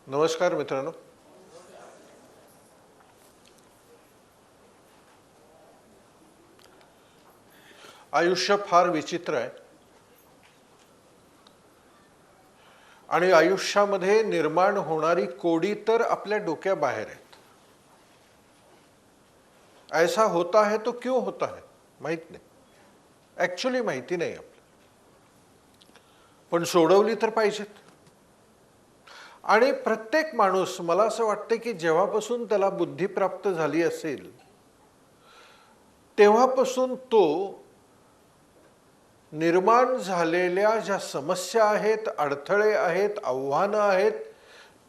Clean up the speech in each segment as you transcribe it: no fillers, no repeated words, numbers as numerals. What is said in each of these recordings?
नमस्कार मित्रांनो. आयुष्य फार विचित्र आहे आणि आयुष्यामध्ये निर्माण होणारी कोडी तर आपल्या डोक्याबाहेर आहेत. ऐसा होता है तो क्यों होता है माहित नाही, ॲक्च्युली माहिती नाही आपल्याला, पण सोडवली तर पाहिजेत. आणि प्रत्येक माणूस, मला असं वाटतं की जेव्हापासून त्याला बुद्धी प्राप्त झाली असेल तेव्हापासून तो निर्माण झालेल्या ज्या समस्या आहेत, अडथळे आहेत, आव्हानं आहेत,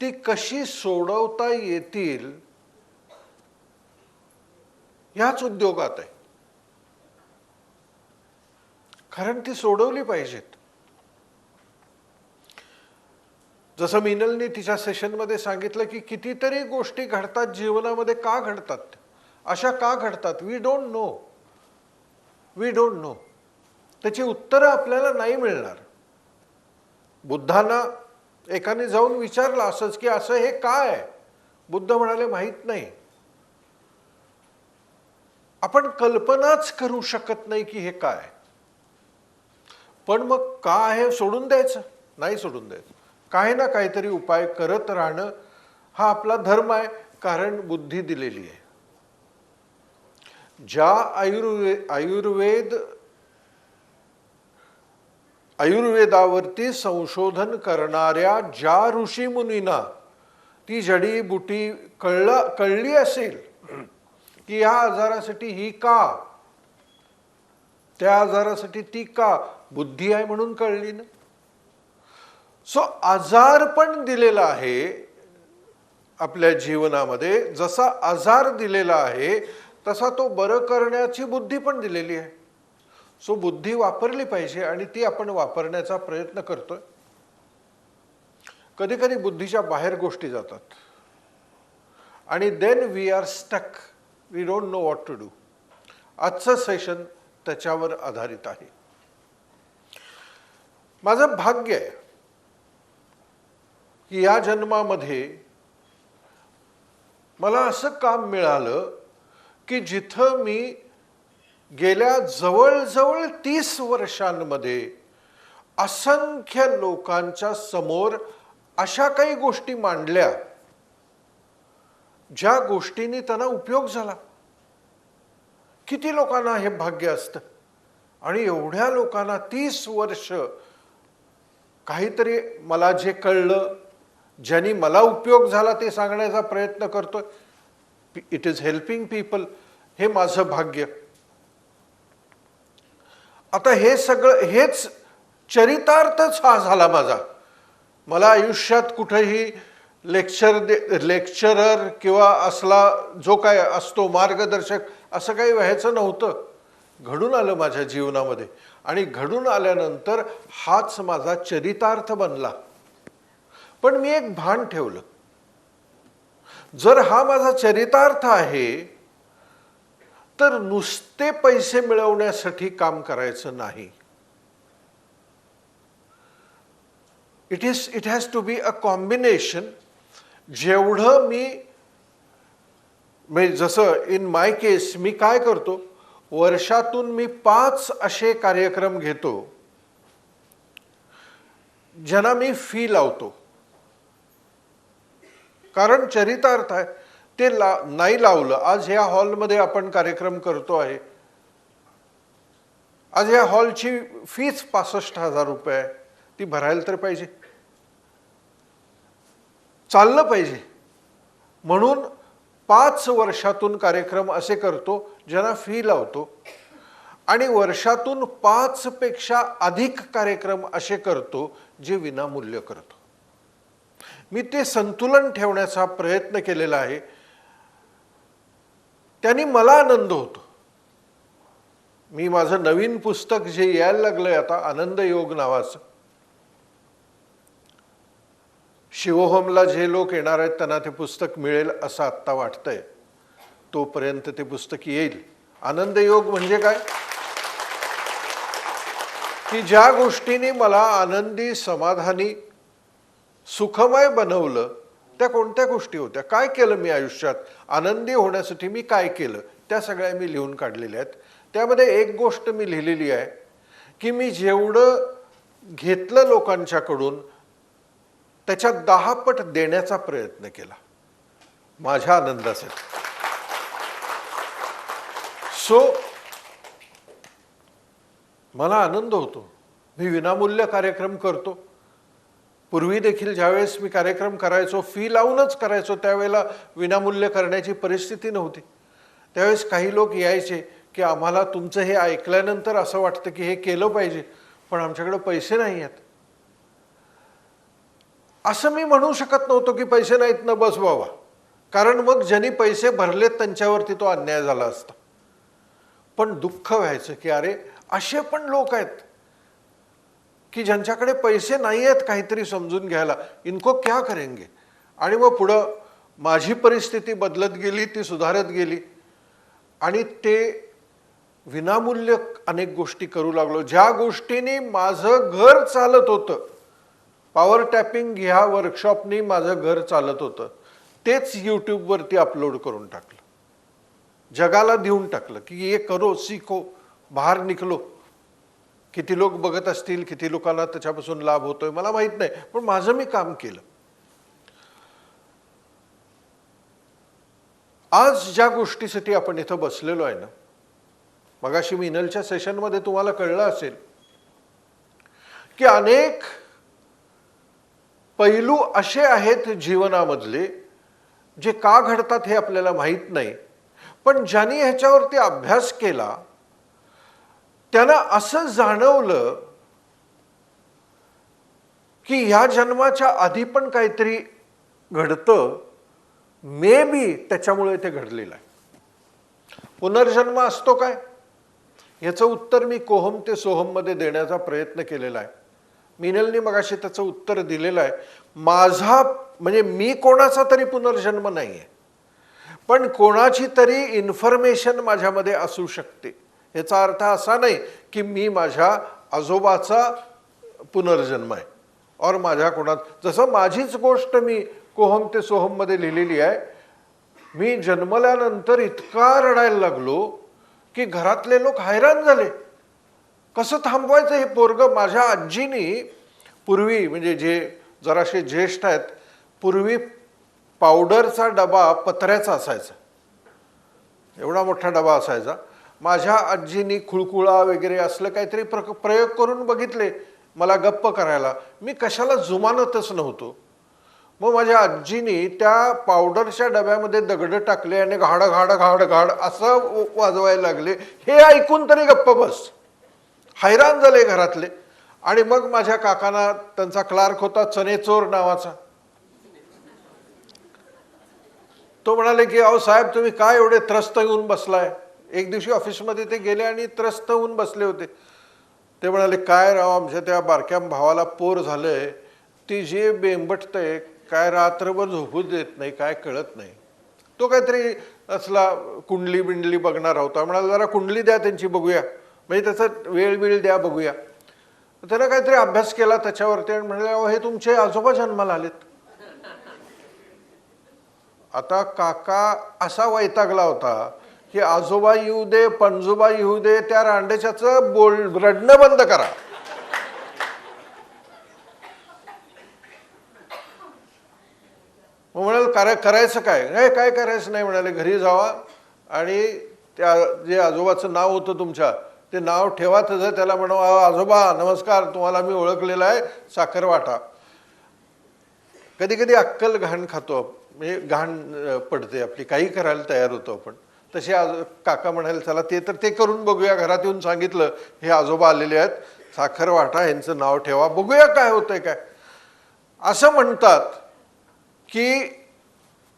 ती कशी सोडवता येतील ह्याच उद्योगात आहे. कारण ती सोडवली पाहिजेत. जसं मीनलने तिच्या सेशनमध्ये सांगितलं की कितीतरी गोष्टी घडतात जीवनामध्ये, का घडतात, अशा का घडतात, वी डोंट नो. त्याची उत्तरं आपल्याला नाही मिळणार. बुद्धांना एकाने जाऊन विचारलं असंच की असं हे काय आहे, बुद्ध म्हणाले माहित नाही. आपण कल्पनाच करू शकत नाही की हे काय. पण मग का आहे सोडून द्यायचं नाही, सोडून द्यायचं. काही ना काहीतरी उपाय करत राहणं हा आपला धर्म आहे, कारण बुद्धी दिलेली आहे. ज्या आयुर्वेदावरती संशोधन करणाऱ्या ज्या ऋषीमुनींना ती जडीबुटी कळली असेल की या आजारासाठी ही का, त्या आजारासाठी ती का, बुद्धी आहे म्हणून कळली ना. सो आजार पण दिलेला आहे आपल्या जीवनामध्ये. जसा आजार दिलेला आहे तसा तो बरं करण्याची बुद्धी पण दिलेली आहे. सो बुद्धी वापरली पाहिजे आणि ती आपण वापरण्याचा प्रयत्न करतोय. कधी कधी बुद्धीच्या बाहेर गोष्टी जातात आणि then we are stuck, we don't know what to do. आजचं सेशन त्याच्यावर आधारित आहे. माझं भाग्य आहे की या जन्मामध्ये मला असं काम मिळालं की जिथं मी गेल्या जवळजवळ 30 वर्षांमध्ये असंख्य लोकांच्या समोर अशा काही गोष्टी मांडल्या ज्या गोष्टींनी त्यांना उपयोग झाला. किती लोकांना हे भाग्य असतं. आणि एवढ्या लोकांना 30 वर्ष काहीतरी मला जे कळलं, ज्यांनी मला उपयोग झाला ते सांगण्याचा प्रयत्न करतोय. It is helping people. हे माझं भाग्य. आता हे सगळं, हेच चरितार्थच हा झाला माझा. मला आयुष्यात कुठेही लेक्चरर किंवा असला जो काय असतो मार्गदर्शक असं काही व्हायचं नव्हतं. घडून आलं माझ्या जीवनामध्ये आणि घडून आल्यानंतर हाच माझा चरितार्थ बनला. पण मी एक भान ठेवलं, जर हा माझा चरितार्थ आहे तर नुसते पैसे मिळवण्यासाठी काम करायचं नाही. It has to be a combination. जेवढं मी जसं इन माय केस मी काय करतो, वर्षातून मी 5 असे कार्यक्रम घेतो ज्यांना मी फी लावतो. कारण चरितार्थ आहे. ते नाही लावलं, आज ह्या हॉलमध्ये आपण कार्यक्रम करतो आहे, आज ह्या हॉलची फीच 65,000 रुपये आहे, ती भरायला तर पाहिजे, चाललं पाहिजे. म्हणून 5 वर्षातून कार्यक्रम असे करतो ज्यांना फी लावतो आणि वर्षातून 5 पेक्षा अधिक कार्यक्रम असे करतो जे विनामूल्य करतो. मी ते संतुलन ठेवण्याचा प्रयत्न केलेला आहे. त्यांनी मला आनंद होतो. मी माझं नवीन पुस्तक जे यायला लागलंय आता, आनंद योग नावाचं, शिवोहोमला जे लोक येणार आहेत त्यांना ते पुस्तक मिळेल असं आत्ता वाटतंय. तोपर्यंत ते पुस्तक येईल. आनंद योग म्हणजे काय की ज्या गोष्टींनी मला आनंदी, समाधानी, सुखमय बनवलं त्या कोणत्या गोष्टी होत्या, काय केलं मी आयुष्यात, आनंदी होण्यासाठी मी काय केलं, त्या सगळ्या मी लिहून काढलेल्या आहेत. त्यामध्ये एक गोष्ट मी लिहिलेली आहे की मी जेवढं घेतलं लोकांच्याकडून त्याच्या 10 पट देण्याचा प्रयत्न केला माझ्या आनंदासाठी. सो मला आनंद होतो. मी विनामूल्य कार्यक्रम करतो. पूर्वी देखील ज्यावेळेस मी कार्यक्रम करायचो, फी लावूनच करायचो, त्यावेळेला विनामूल्य करण्याची परिस्थिती नव्हती. त्यावेळेस काही लोक यायचे की आम्हाला तुमचं हे ऐकल्यानंतर असं वाटतं की हे केलं पाहिजे, पण आमच्याकडे पैसे नाही आहेत. असं मी म्हणू शकत नव्हतो की पैसे नाहीत ना बस बाबा, कारण मग ज्यांनी पैसे भरलेत त्यांच्यावरती तो अन्याय झाला असता. पण दुःख व्हायचं की अरे असे पण लोक आहेत की ज्यांच्याकडे पैसे नाही आहेत काहीतरी समजून घ्यायला, इनको क्या करेंगे. आणि मग पुढं माझी परिस्थिती बदलत गेली, ती सुधारत गेली आणि ते विनामूल्य अनेक गोष्टी करू लागलो. ज्या गोष्टींनी माझं घर चालत होतं, पॉवर टॅपिंग ह्या वर्कशॉपनी माझं घर चालत होतं, तेच यूट्यूबवरती अपलोड करून टाकलं, जगाला देऊन टाकलं की ये करो सीखो, बाहेर निघलो. किती लोक बघत असतील, किती लोकांना त्याच्यापासून लाभ होतोय मला माहित नाही, पण माझं मी काम केलं. आज ज्या गोष्टीसाठी आपण इथं बसलेलो आहे ना, मगाशी मिनलच्या सेशनमध्ये तुम्हाला कळलं असेल की अनेक पैलू असे आहेत जीवनामधले जे का घडतात हे आपल्याला माहित नाही, पण ज्यांनी ह्याच्यावरती अभ्यास केला त्यांना असं जाणवलं की ह्या जन्माच्या आधी पण काहीतरी घडतं, मे बी त्याच्यामुळे ते घडलेलं आहे. पुनर्जन्म असतो काय, याचं उत्तर मी कोहम ते सोहम मध्ये देण्याचा प्रयत्न केलेला आहे. मिनलनी मगाशी त्याचं उत्तर दिलेलं आहे. माझा म्हणजे मी कोणाचा तरी पुनर्जन्म नाही आहे, पण कोणाची तरी इन्फॉर्मेशन माझ्यामध्ये असू शकते. याचा अर्थ असा नाही की मी माझ्या आजोबाचा पुनर्जन्म आहे और माझ्या कोणात, जसं माझीच गोष्ट मी कोहम ते सोहम मध्ये लिहिलेली आहे. मी जन्मल्यानंतर इतका रडायला लागलो की घरातले लोक हैराण झाले, कसं थांबवायचं हे पोरग. माझ्या आजीनी पूर्वी, म्हणजे जे जराशे ज्येष्ठ आहेत, पूर्वी पावडरचा डबा पत्र्याचा असायचा, एवढा मोठा डबा असायचा. माझ्या आजीनी खुळकुळा वगैरे असलं काहीतरी प्रयोग करून बघितले मला गप्प करायला. मी कशाला जुमानतच नव्हतो. मग माझ्या आजीनी त्या पावडरच्या डब्यामध्ये दगड टाकले आणि घाड घाड घाड घाड असं वाजवायला लागले. हे ऐकून तरी गप्प बस. हैराण झाले घरातले. आणि मग माझ्या काकांना, त्यांचा क्लार्क होता चनेचोर नावाचा, तो म्हणाले की अहो साहेब तुम्ही काय एवढे त्रस्त येऊन बसलाय. एक दिवशी ऑफिसमध्ये ते गेले आणि त्रस्त होऊन बसले होते. ते म्हणाले काय राव, आमच्या त्या बारक्या भावाला पोर झालंय, ती जे बेंबटतंय, काय रात्रभर झोपू देत नाही, काय कळत नाही. तो काहीतरी असला कुंडली बिंडली बघणार होता. म्हणाला जरा कुंडली द्या त्यांची बघूया, म्हणजे त्याचा वेळ द्या बघूया. त्यानं काहीतरी अभ्यास केला त्याच्यावरती आणि म्हणाले अहो हे तुमचे आजोबा जन्माला आलेत. आता काका असा वैतागला होता की आजोबा येऊ दे, पणजोबा येऊ दे, त्या रांडेच्याचं रडणं बंद करा. मग म्हणाल करायचं काय, काय करायचं नाही. म्हणाले घरी जावा आणि त्या जे आजोबाचं नाव होतं तुमच्या, ते नाव ठेवा, त्याचं त्याला म्हणा आजोबा नमस्कार, तुम्हाला मी ओळखलेलं आहे, साखर वाटा. कधी कधी अक्कल घाण खातो, म्हणजे घाण पडते आपली, काही करायला तयार होतो आपण. तसे काका म्हणाले चला ते तर ते करून बघूया. घरात येऊन सांगितलं हे आजोबा आलेले आहेत, साखर वाटा, यांचं नाव ठेवा, बघूया काय होतंय काय. असं म्हणतात की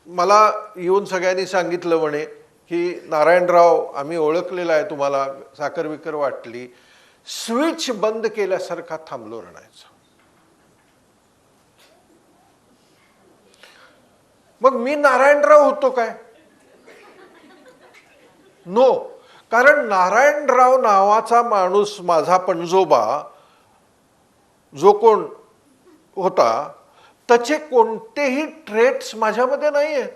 मला येऊन सगळ्यांनी सांगितलं म्हणे की नारायणराव आम्ही ओळखलेलं आहे तुम्हाला, साखर विकर वाटली. स्विच बंद केल्यासारखा थांबलो रडायचं. मग मी नारायणराव होतो काय? नो. कारण नारायणराव नावाचा माणूस, माझा पणजोबा जो कोण होता, त्याचे कोणतेही ट्रेट्स माझ्यामध्ये नाही आहेत.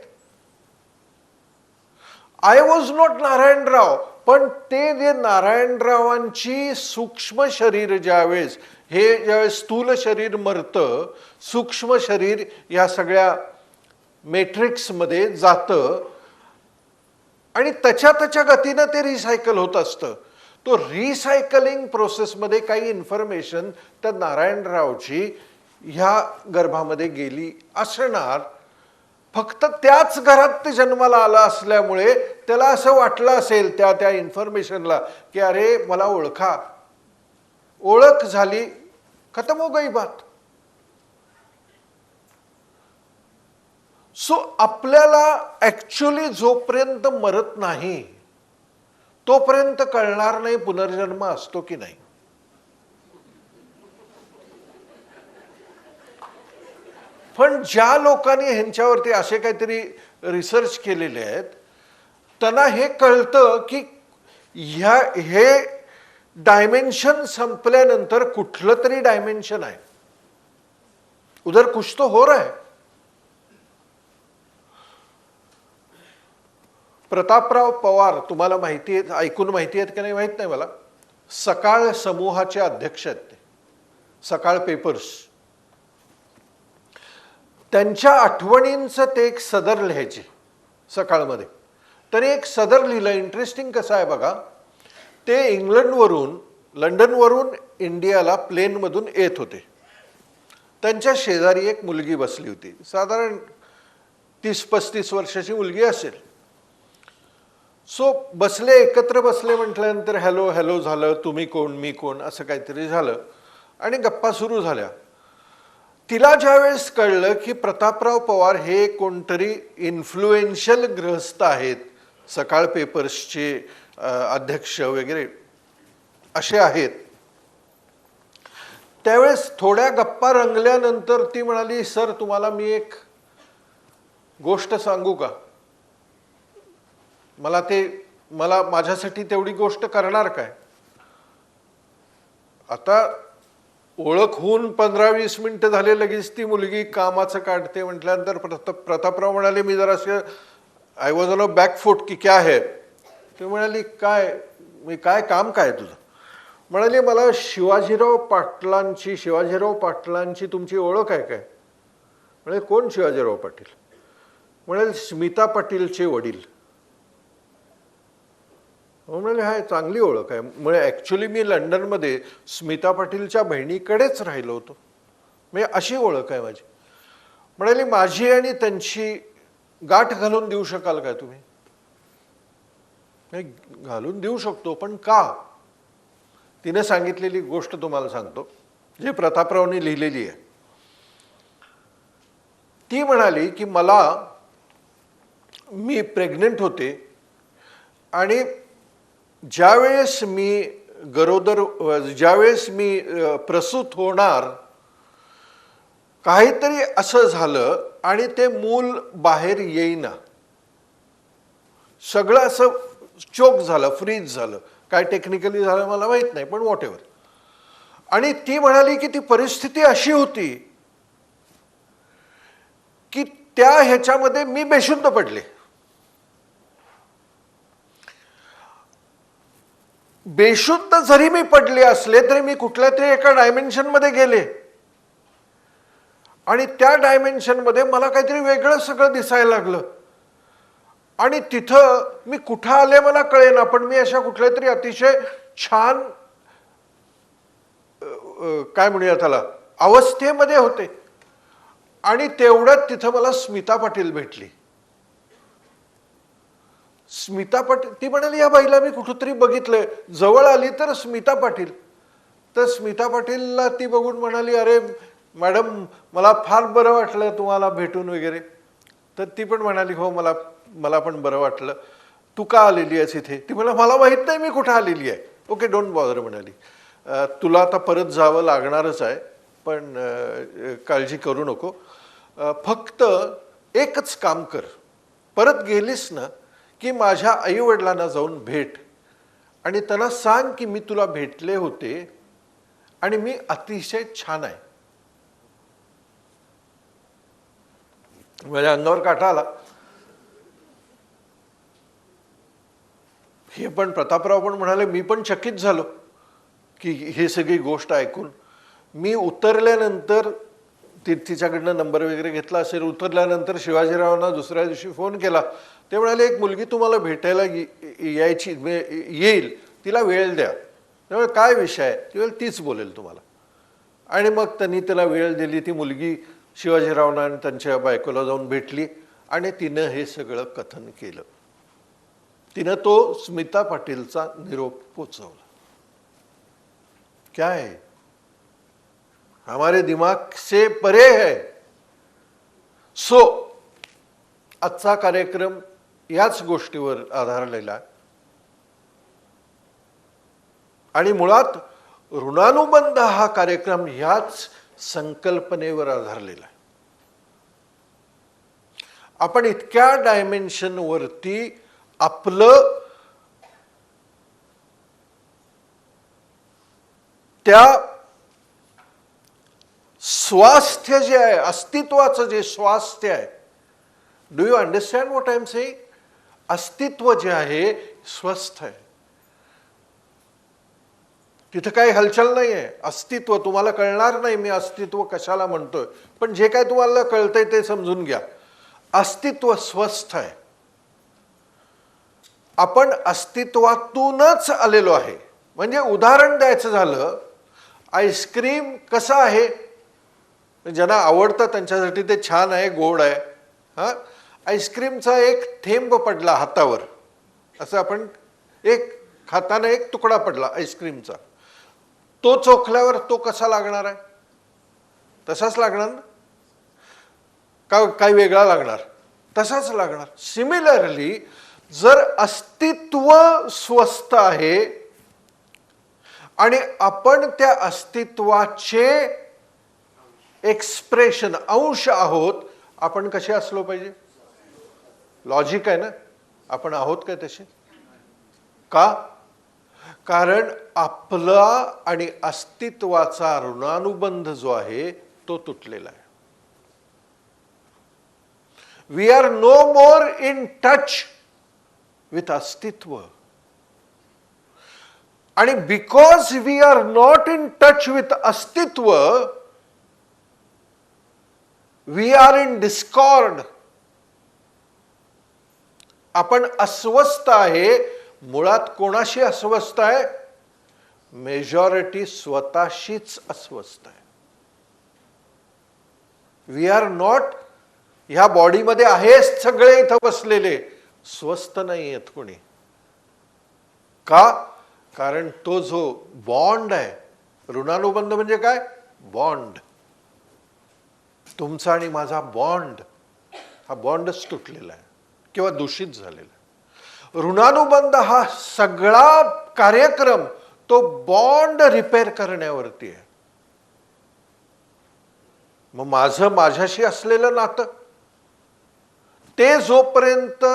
I was not Narayanrao. पण ते जे नारायणरावांची सूक्ष्म शरीर ज्यावेळेस ज्यावेळेस स्थूल शरीर मरतं, सूक्ष्म शरीर या सगळ्या मॅट्रिक्समध्ये जातं आणि त्याच्या गतीनं ते रिसायकल होत असतं. तो रिसायकलिंग प्रोसेसमध्ये काही इन्फॉर्मेशन त्या नारायणरावची ह्या गर्भामध्ये गेली असणार. फक्त त्याच घरात ते जन्माला आला असल्यामुळे त्याला असं वाटलं असेल त्या इन्फॉर्मेशनला की अरे मला ओळखा, ओळख झाली, खतम हो गई बात. सो आपल्याला ऍक्च्युली जोपर्यंत मरत नाही तोपर्यंत कळणार नाही पुनर्जन्म असतो की नाही. पण ज्या लोकांनी ह्यांच्यावरती असे काहीतरी रिसर्च केलेले आहेत त्यांना हे कळतं की हे डायमेन्शन संपल्यानंतर कुठलं तरी डायमेन्शन आहे, उधर कुछ तो हो रहा है. प्रतापराव पवार तुम्हाला माहिती आहे, ऐकून माहिती आहेत की नाही माहित नाही मला. सकाळ समूहाचे अध्यक्ष आहेत ते, सकाळ पेपर्स. त्यांच्या आठवणींचं ते एक सदर लिहायचे सकाळमध्ये. तरी एक सदर लिहिलं. इंटरेस्टिंग कसं आहे बघा. ते इंग्लंडवरून लंडनवरून इंडियाला प्लेनमधून येत होते. त्यांच्या शेजारी एक मुलगी बसली होती, साधारण 30-35 वर्षाची मुलगी असेल. सो बसले, एकत्र बसले म्हटल्यानंतर हॅलो हॅलो झालं, तुम्ही कोण मी कोण असं काहीतरी झालं आणि गप्पा सुरू झाल्या. तिला ज्यावेळेस कळलं की प्रतापराव पवार हे कोणतरी इन्फ्लुएन्शियल गृहस्थ आहेत, सकाळ पेपर्सचे अध्यक्ष वगैरे असे आहेत, त्यावेळेस थोड्या गप्पा रंगल्यानंतर ती म्हणाली, सर तुम्हाला मी एक गोष्ट सांगू का? मला माझ्यासाठी तेवढी गोष्ट करणार काय? आता ओळख होऊन 15-20 मिनिटं झाले, लगेच ती मुलगी कामाचं काढते म्हटल्यानंतर प्रतापराव म्हणाले, मी जरासं I was on a back foot की क्या है. ती म्हणाली, काय काम काय तुझं? म्हणाली, मला शिवाजीराव पाटलांची तुमची ओळख आहे काय? म्हणाले, कोण शिवाजीराव पाटील? म्हणाले, स्मिता पाटीलचे वडील. म्हणाले, हाय, चांगली ओळख आहे. म्हणजे ॲक्च्युली मी लंडनमध्ये स्मिता पाटीलच्या बहिणीकडेच राहिलो होतो, म्हणजे अशी ओळख आहे माझी. म्हणाली, माझी आणि त्यांची गाठ घालून देऊ शकाल काय तुम्ही? नाही, घालून देऊ शकतो, पण का? तिने सांगितलेली गोष्ट तुम्हाला सांगतो, जे प्रतापरावनी लिहिलेली आहे. ती म्हणाली की मी प्रेग्नेंट होते आणि ज्यावेळेस मी प्रसूत होणार, काहीतरी असं झालं आणि ते मूल बाहेर येईना. सगळं असं चोक झालं, फ्रीज झालं. काय टेक्निकली झालं मला माहित नाही, पण व्हॉटएव्हर. आणि ती म्हणाली की ती परिस्थिती अशी होती की त्या ह्याच्यामध्ये मी बेशुद्ध पडले. बेशुद्ध जरी मी पडले असले तरी मी कुठल्या तरी एका डायमेन्शनमध्ये गेले आणि त्या डायमेन्शनमध्ये मला काहीतरी वेगळं सगळं दिसायला लागलं आणि तिथं मी कुठं आले मला कळेना, पण मी अशा कुठल्या तरी अतिशय छान काय म्हणूया त्याला अवस्थेमध्ये होते. आणि तेवढ्यात तिथं मला स्मिता पाटील भेटली. स्मिता पाटील, ती म्हणाली, या बाईला मी कुठंतरी बघितलंय. जवळ आली तर स्मिता पाटील. तर स्मिता पाटीलला ती बघून म्हणाली, अरे मॅडम, मला फार बरं वाटलं तुम्हाला भेटून वगैरे. तर ती पण म्हणाली, हो मला पण बरं वाटलं. तू का आलेली आहेस इथे? ती म्हणाली, मला माहित नाही मी कुठं आलेली आहे. ओके, डोंट बॉदर म्हणाली. तुला आता परत जावं लागणारच आहे, पण काळजी करू नको. फक्त एकच काम कर, परत गेलीस ना की माझ्या आईवडिलांना जाऊन भेट आणि त्यांना सांग की मी तुला भेटले होते आणि मी अतिशय छान आहे. माझ्या अंगावर काटा आला. हे पण प्रतापराव पण म्हणाले, मी पण चकित झालो की ही सगळी गोष्ट ऐकून. मी उतरल्यानंतर तिच्याकडनं नंबर वगैरे घेतला असेल, उतरल्यानंतर शिवाजीरावांना दुसऱ्या दिवशी फोन केला. ते म्हणाले, एक मुलगी तुम्हाला भेटायला यायची येईल, तिला वेळ द्या. त्यामुळे काय विषय आहे, ती तीच बोलेल तुम्हाला. आणि मग त्यांनी त्याला वेळ दिली. ती मुलगी शिवाजीरावांना आणि त्यांच्या बायकोला जाऊन भेटली आणि तिनं हे सगळं कथन केलं. तिनं तो स्मिता पाटीलचा निरोप पोचवला. क्या है, हमारे दिमाग से परे है. सो आजचा कार्यक्रम याच गोष्टीवर आधारलेला आणि मुळात ऋणानुबंध हा कार्यक्रम ह्याच संकल्पनेवर आधारलेला आहे. आपण इतक्या डायमेन्शनवरती आपलं त्या स्वास्थ्य जे आहे, अस्तित्वाचं जे स्वास्थ्य आहे, do you understand what I am saying? अस्तित्व जे आहे स्वस्थ आहे, तिथं काही हलचल नाही आहे. अस्तित्व तुम्हाला कळणार नाही मी अस्तित्व कशाला म्हणतोय, पण जे काय तुम्हाला कळतंय ते समजून घ्या. अस्तित्व स्वस्थ आहे. आपण अस्तित्वातूनच आलेलो आहे. म्हणजे उदाहरण द्यायचं झालं, आईस्क्रीम कसं आहे, ज्यांना आवडतं त्यांच्यासाठी ते छान आहे, गोड आहे. हां, आईस्क्रीमचा एक थेंब पडला हातावर, असं आपण एक खाताना एक तुकडा पडला आईस्क्रीमचा, तो चोखल्यावर तो कसा लागणार आहे? तसाच लागणार ना, का काही वेगळा लागणार? तसाच लागणार. सिमिलरली जर अस्तित्व स्वस्थ आहे आणि आपण त्या अस्तित्वाचे एक्सप्रेशन, अंश आहोत, आपण कसे असलो पाहिजे? लॉजिक आहे ना, आपण आहोत काय तसे? का? कारण आपला आणि अस्तित्वाचा ऋणानुबंध जो आहे तो तुटलेला आहे. We are no more in touch with अस्तित्व. आणि because we are not in touch with अस्तित्व, वी आर इन डिस्कॉर्ड. आपण अस्वस्थ आहे. मुळात कोणाशी अस्वस्थ आहे? मेजॉरिटी स्वतःशीच अस्वस्थ आहे. वी आर नॉट, ह्या बॉडीमध्ये आहेच सगळे इथं बसलेले, स्वस्थ नाही आहेत कोणी. का? कारण तो जो बॉन्ड आहे, ऋणानुबंध म्हणजे काय? बॉन्ड. तुमचा आणि माझा बॉन्ड, हा बॉन्डच तुटलेला आहे किंवा दूषित झालेला आहे. ऋणानुबंध हा सगळा कार्यक्रम तो बॉन्ड रिपेअर करण्यावरती आहे. मग माझं माझ्याशी असलेलं नातं ते जोपर्यंत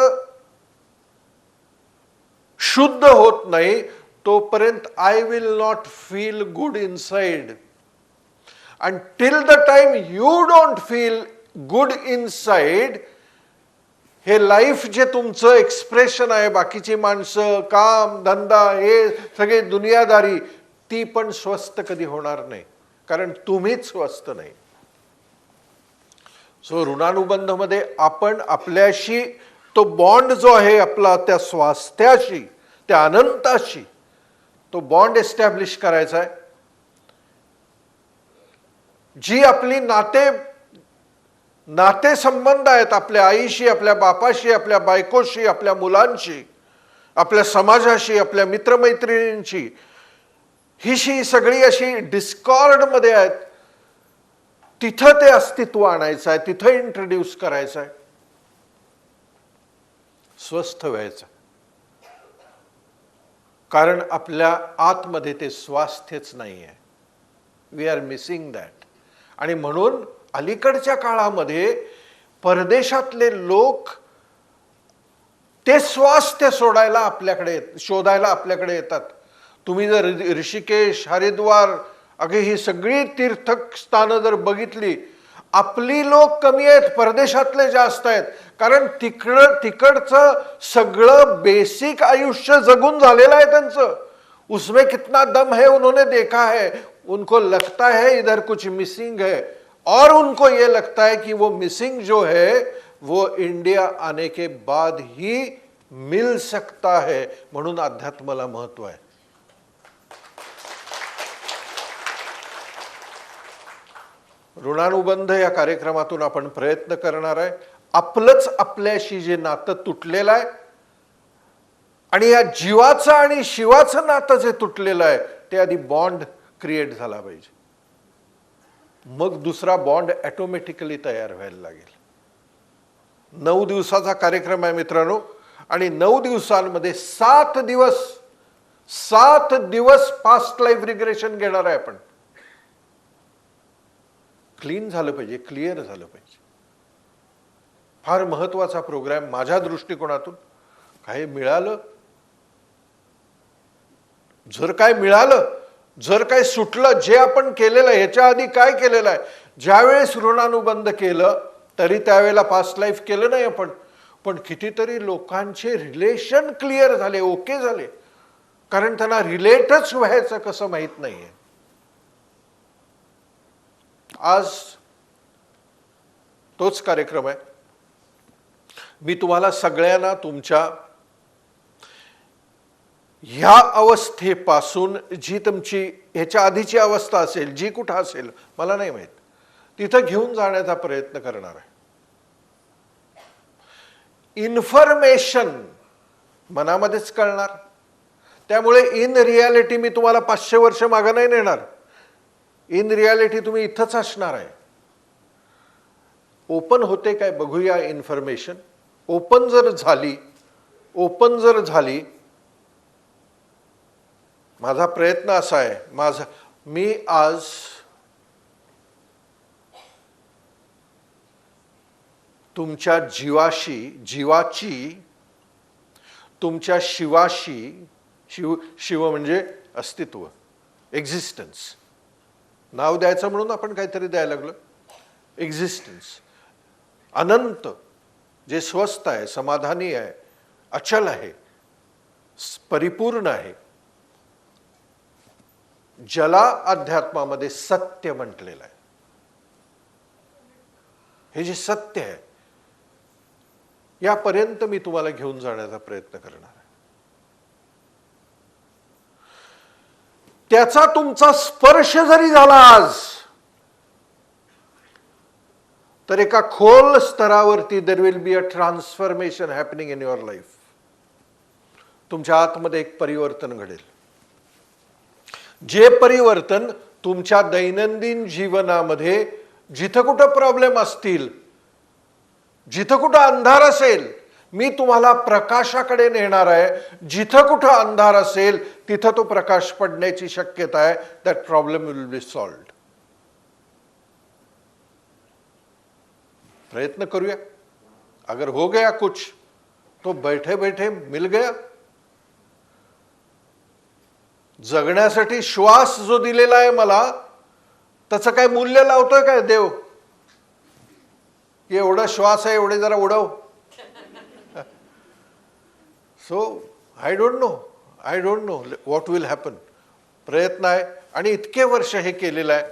शुद्ध होत नाही तोपर्यंत I will not feel good inside. And till the time you don't feel good inside, हे लाईफ जे तुमचं एक्सप्रेशन आहे, बाकीची माणसं, काम, धंदा, हे सगळे दुनियादारी, ती पण स्वस्थ कधी होणार नाही, कारण तुम्हीच स्वस्थ नाही. सो ऋणानुबंध मध्ये आपण आपल्याशी तो बॉन्ड जो आहे आपला त्या स्वास्थ्याशी, त्या अनंताशी, तो बॉन्ड एस्टॅब्लिश करायचा आहे. जी आपली नाते संबंध आहेत आपल्या आईशी, आपल्या बापाशी, आपल्या बायकोशी, आपल्या मुलांशी, आपल्या समाजाशी, आपल्या मित्रमैत्रिणींशी, ही सगळी अशी डिस्कॉर्ड मध्ये आहेत. तिथं ते अस्तित्व आणायचं आहे, तिथं इंट्रोड्यूस करायचं आहे, स्वस्थ व्हायचं. कारण आपल्या आतमध्ये ते स्वास्थ्यच नाही आहे. We are missing that. आणि म्हणून अलीकडच्या काळामध्ये परदेशातले लोक ते स्वास्थ्य शोधायला आपल्याकडे येतात. तुम्ही जर ऋषिकेश, हरिद्वार, अगे ही सगळी तीर्थस्थानं जर बघितली, आपली लोक कमी आहेत, परदेशातले जास्त आहेत. कारण तिकडचं सगळं बेसिक आयुष्य जगून झालेलं आहे त्यांचं. उसमें कितना दम है उन्होंने देखा है. उनको लगता है इधर कुछ मिसिंग है, और उनको ये लगता है कि वो मिसिंग जो है वो इंडिया आने के बाद ही मिल सकता है. म्हणून अध्यात्माला महत्व आहे. ऋणानुबंध या कार्यक्रमातून आपण प्रयत्न करणार आहे. आपलंच आपल्याशी जे नातं तुटलेलं आहे, आणि या जीवाचं आणि शिवाचं नातं जे तुटलेलं आहे, ते आधी बॉन्ड क्रिएट झाला पाहिजे. मग दुसरा बॉन्ड ऑटोमॅटिकली तयार व्हायला लागेल. 9 दिवसाचा कार्यक्रम आहे मित्रांनो, आणि 9 दिवसांमध्ये 7 दिवस पास्ट लाईफ रिग्रेशन घेणार आहे आपण. क्लीन झालं पाहिजे, क्लिअर झालं पाहिजे. फार महत्वाचा प्रोग्राम माझ्या दृष्टिकोनातून. काही मिळालं, जर काय मिळालं, जर काय सुटलं, जे आपण केलेलं आहे ह्याच्या आधी काय केलेलं आहे, ज्यावेळेस ऋणानुबंध केलं तरी त्यावेळेला पास्ट लाईफ केलं नाही आपण, पण कितीतरी लोकांचे रिलेशन क्लिअर झाले, ओके झाले, कारण त्यांना रिलेटच व्हायचं कसं माहित नाहीये. आज तोच कार्यक्रम आहे. मी तुम्हाला सगळ्यांना तुमच्या ह्या अवस्थेपासून, जी तुमची ह्याच्या आधीची अवस्था असेल, जी कुठं असेल मला नाही माहित, तिथं घेऊन जाण्याचा प्रयत्न करणार आहे. इन्फॉर्मेशन मनामध्येच कळणार. त्यामुळे इन रियालिटी मी तुम्हाला 500 वर्ष मागे नाही नेणार. इन रियालिटी तुम्ही इथंच असणार आहे. ओपन होते काय बघूया इन्फॉर्मेशन. ओपन जर झाली, माझा प्रयत्न असा आहे, मी आज तुमच्या जीवाची तुमच्या शिवाशी, शिव म्हणजे अस्तित्व, एक्झिस्टन्स, नाव द्यायचं म्हणून आपण काहीतरी द्यायला लागलो. एक्झिस्टन्स, अनंत, जे स्वस्थ आहे, समाधानी आहे, अचल आहे, परिपूर्ण आहे, ज्याला अध्यात्मामध्ये सत्य म्हटलेलं आहे. हे जे सत्य आहे यापर्यंत मी तुम्हाला घेऊन जाण्याचा प्रयत्न करणार आहे. त्याचा तुमचा स्पर्श जरी झाला आज, तर एका खोल स्तरावरती there will be a transformation happening in your life. तुमच्या आतमध्ये एक परिवर्तन घडेल. जे परिवर्तन तुमच्या दैनंदिन जीवनामध्ये जिथं कुठं प्रॉब्लेम असतील, जिथं कुठं अंधार असेल, मी तुम्हाला प्रकाशाकडे नेणार आहे. जिथं कुठं अंधार असेल तिथं तो प्रकाश पडण्याची शक्यता आहे. That problem will be solved. प्रयत्न करूया. अगर हो गया कुछ तो बैठे बैठे मिल गया. जगण्यासाठी श्वास जो दिलेला आहे मला, त्याचं काय मूल्य लावतोय काय देव? एवढा श्वास आहे, एवढे जरा उडव. So I don't know what will happen. प्रयत्न आहे, आणि इतके वर्ष हे केलेलं आहे.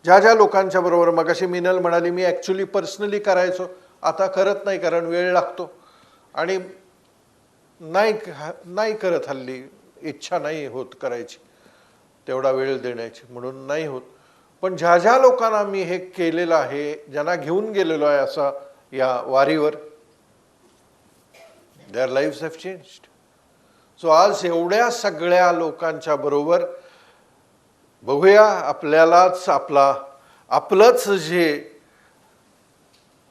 ज्या लोकांच्या बरोबर, मगाशी मिनल म्हणाली मी ॲक्च्युली पर्सनली करायचो, आता करत नाही कारण वेळ लागतो आणि नाही करत. हल्ली इच्छा नाही होत करायची, तेवढा वेळ देण्याची, म्हणून नाही होत. पण ज्या लोकांना मी हे केलेलं आहे, ज्यांना घेऊन गेलेलो आहे असा या वारीवर, देअर लाईव्स हॅव चेंज्ड. सो आज एवढ्या सगळ्या लोकांच्या बरोबर बघूया आपल्यालाच आपलंच जे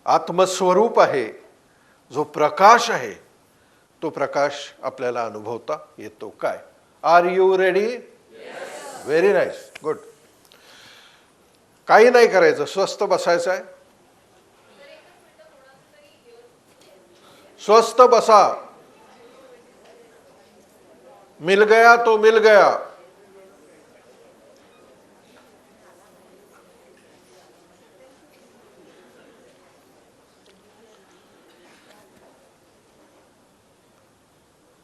आत्मस्वरूप आहे, जो प्रकाश आहे, तो प्रकाश आपल्याला अनुभवता येतो काय. Are you ready? Very nice, good. काही नाही करायचं, स्वस्थ बसायचं आहे. स्वस्थ बसा. मिल गया तो मिल गया.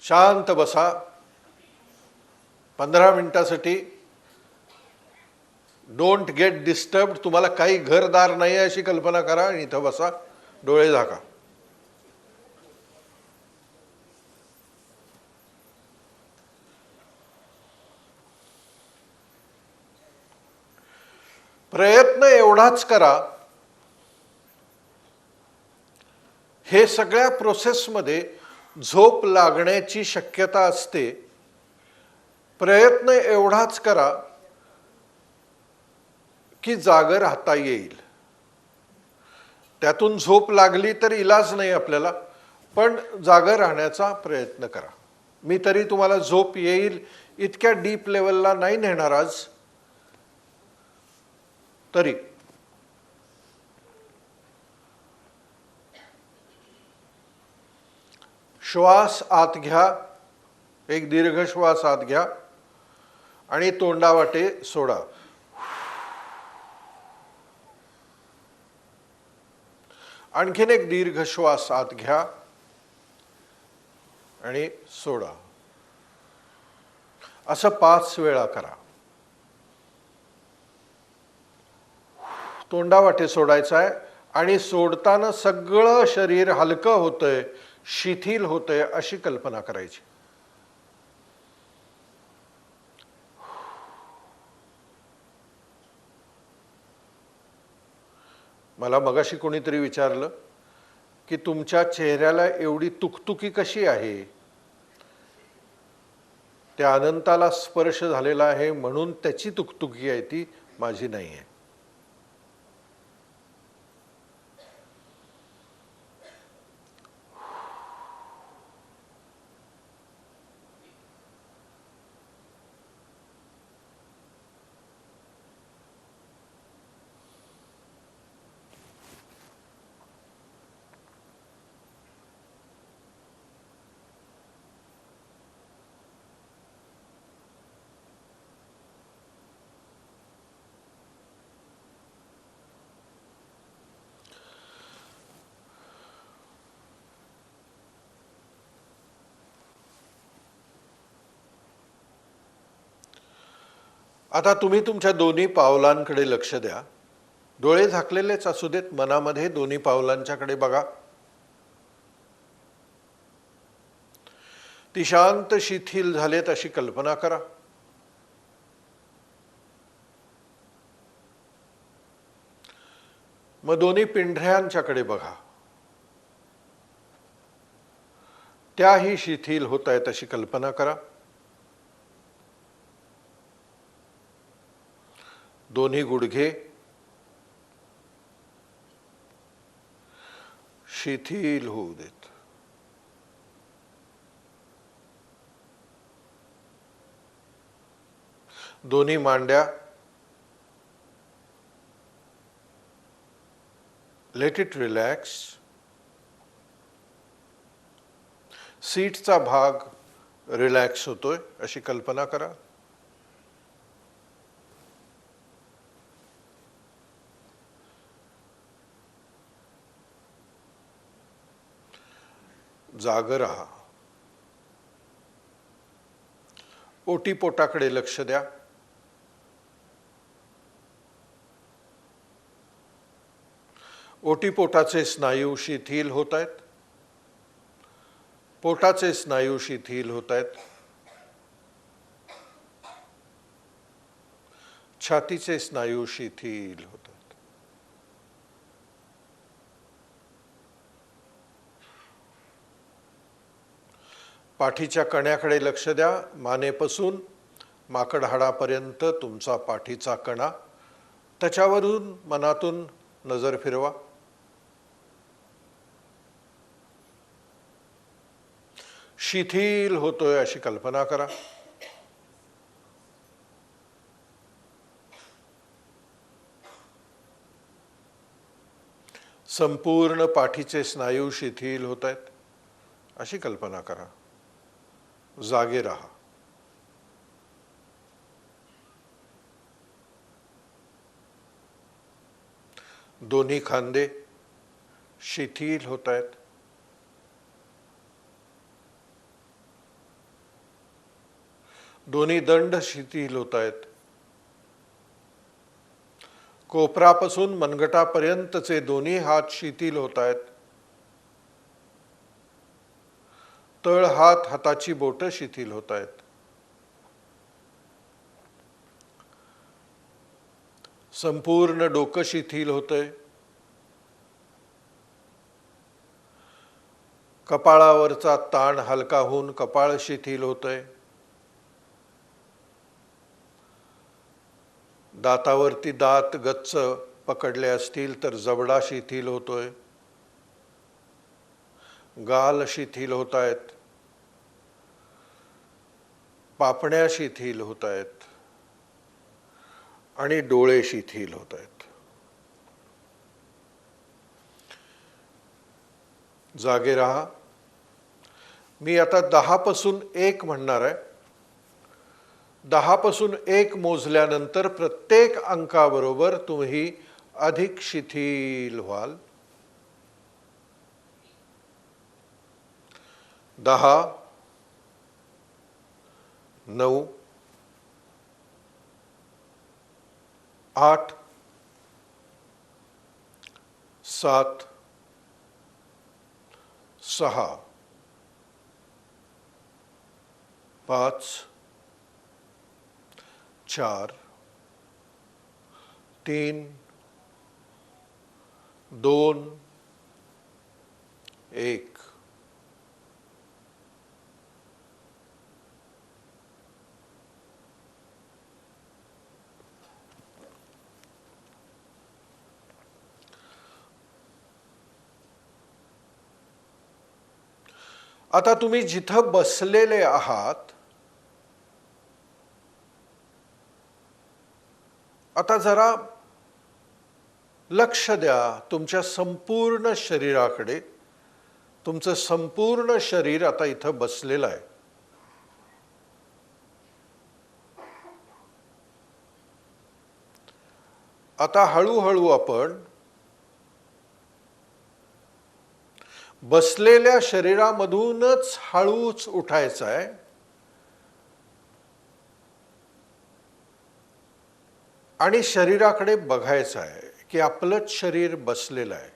शांत बसा. 15 मिनिटासाठी डोंट गेट डिस्टर्ब. तुम्हाला काही घरदार नाही अशी कल्पना करा आणि इथं बसा. डोळे झाका. प्रयत्न एवढाच करा, हे सगळ्या प्रोसेसमध्ये झोप लागण्याची शक्यता असते. प्रयत्न एवढाच करा की जागं राहता येईल. त्यातून झोप लागली तर इलाज नाही आपल्याला, पण जागं राहण्याचा प्रयत्न करा. मी तरी तुम्हाला झोप येईल इतक्या डीप लेवलला नाही नेणार आज. तरी श्वास आत घ्या, एक दीर्घ श्वास आत घ्या आणि तोंडावाटे सोडा. आणखीन एक दीर्घ श्वास आत घ्या आणि सोडा. असं 5 वेळा करा. तोंडावाटे सोडायचं आहे आणि सोडताना सगळं शरीर हलकं होतंय, शिथिल होतंय अशी कल्पना करायची. मला मगाशी कोणीतरी विचारलं की तुमच्या चेहऱ्याला एवढी तुकतुकी कशी आहे? त्या अनंताला स्पर्श झालेला आहे म्हणून त्याची तुकतुकी आहे, ती माझी नाही आहे. आता तुम्ही तुमच्या दोन्ही पावलांकडे लक्ष द्या. डोळे झाकलेलेच असू देत, मनामध्ये दोन्ही पावलांच्याकडे बघा. ती शांत शिथिल झालेत अशी कल्पना करा. मग दोन्ही पिंढऱ्यांच्याकडे बघा. त्याही शिथिल होत आहेत अशी कल्पना करा. दोन्ही गुडघे शिथिल होऊ देत. दोन्ही मांड्या लेट इट रिलॅक्स. सीटचा भाग रिलॅक्स होतोय अशी कल्पना करा. जागं राहा. ओटीपोटाकडे लक्ष द्या. ओटीपोटाचे स्नायू शिथिल होत आहेत. पोटाचे स्नायू शिथिल होत आहेत. छातीचे स्नायू शिथिल होत आहेत. पाठीच्या कण्याकडे लक्ष द्या. मानेपासून माकड हाडापर्यंत तुमचा पाठीचा कणा, त्याच्यावरून मनातून नजर फिरवा. शिथिल होतोय अशी कल्पना करा. संपूर्ण पाठीचे स्नायू शिथिल होत आहेत अशी कल्पना करा. जागे राहा. दोन्ही खांदे शिथिल होत आहेत. दोन्ही दंड शिथिल होत आहेत. कोपरापासून मनगटापर्यंतचे दोन्ही हात शिथिल होत आहेत. तळ हात, हाताची बोटं शिथिल होत आहेत. संपूर्ण डोकं शिथिल होतंय. कपाळावरचा ताण हलका होऊन कपाळ शिथिल होतंय. दातावरती दात गच्च पकडले असतील तर जबडा शिथिल होतोय. गाल शिथिल होत आहेत. पापण्या शिथिल होत आहेत आणि डोळे शिथिल होत आहेत. जागे राहा. मी आता 10 पासून 1 म्हणणार आहे. 10 पासून 1 मोजल्यानंतर प्रत्येक अंकाबरोबर तुम्ही अधिक शिथिल व्हाल. 10, 9, 8, 7, 6, 5, 4, 3, 2, 1. आता तुम्ही जिथं बसलेले आहात, आता जरा लक्ष द्या तुमच्या संपूर्ण शरीराकडे. तुमचं संपूर्ण शरीर आता इथं बसलेलं आहे. आता हळूहळू आपण बसलेल्या शरीरामधूनच हळूच उठायचं आहे. आणि शरीराकडे बघायचं आहे की आपलंच शरीर बसलेलं आहे.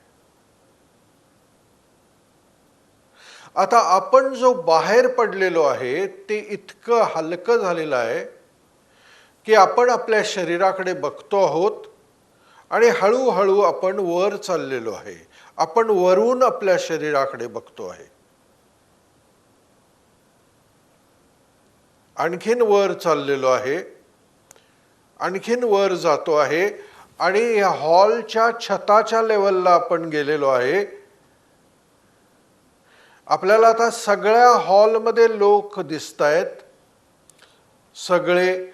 आता आपण जो बाहेर पडलेलो आहे ते इतकं हलकं झालेलं आहे की आपण आपल्या शरीराकडे बघतो आहोत आणि हळूहळू आपण वर चाललेलो आहे. आपण वरून आपल्या शरीराकडे बघतो आहे. आणखीन वर चाललेलो आहे. आणखीन वर जातो आहे आणि या हॉलच्या छताच्या लेवलला आपण गेलेलो आहे. आपल्याला आता सगळ्या हॉलमध्ये लोक दिसतायत. सगळे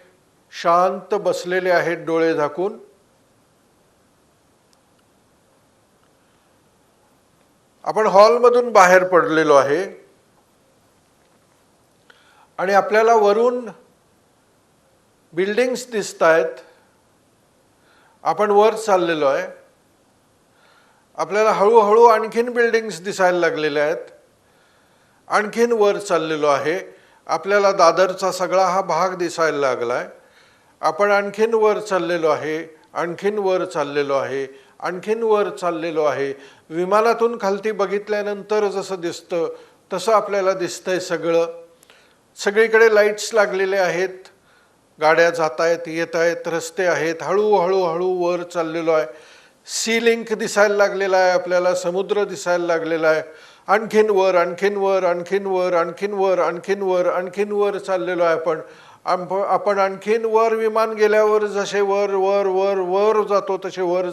शांत बसलेले आहेत डोळे झाकून. आपण हॉलमधून बाहेर पडलेलो आहे आणि आपल्याला वरून बिल्डिंग्स दिसतायत. आपण वर चाललेलो आहे. आपल्याला हळूहळू आणखीन बिल्डिंग्स दिसायला लागलेल्या आहेत. आणखीन वर चाललेलो आहे. आपल्याला दादरचा सगळा हा भाग दिसायला लागलाय. आपण आणखीन वर चाललेलो आहे. आणखीन वर चाललेलो आहे. आणखीन वर चाललेलो आहे. विमानातून खालती बघितल्यानंतर जसं दिसतं तसं आपल्याला दिसतंय सगळं. सगळीकडे लाईट्स लागलेले आहेत. गाड्या जात आहेत, येत आहेत, रस्ते आहेत. हळूहळू हळू वर चाललेलो आहे. सी लिंक दिसायला लागलेला आहे. आपल्याला समुद्र दिसायला लागलेला आहे. आणखीन वर, आणखीन वर, आणखीन वर, आणखीन वर, आणखीन वर, आणखीन वर चाललेलो आहे आपण. आपण आणखीन वर विमान गेल्यावर जसे वर वर वर वर जातो तसे वर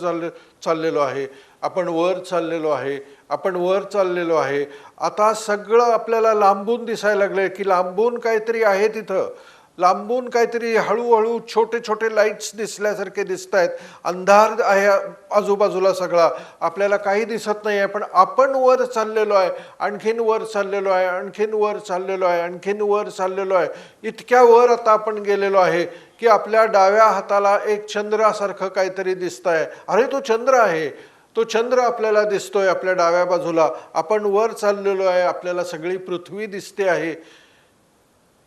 चाललेलो आहे. आपण वर चाललेलो आहे. आपण वर चाललेलो आहे. आता सगळं आपल्याला लांबून दिसायला लागलंय की लांबून काहीतरी आहे तिथं. लांबून काहीतरी हळूहळू छोटे छोटे लाईट्स दिसल्यासारखे दिसत आहेत. अंधार आहे आजूबाजूला सगळा. आपल्याला काही दिसत नाही आहे पण आपण वर चाललेलो आहे. आणखीन वर चाललेलो आहे. आणखीन वर चाललेलो आहे. आणखीन वर चाललेलो आहे. इतक्या वर आता आपण गेलेलो आहे की आपल्या डाव्या हाताला एक चंद्रासारखं काहीतरी दिसत आहे. अरे तो चंद्र आहे. तो चंद्र आपल्याला दिसतोय आपल्या डाव्या बाजूला. आपण वर चाललेलो आहे. आपल्याला सगळी पृथ्वी दिसते आहे.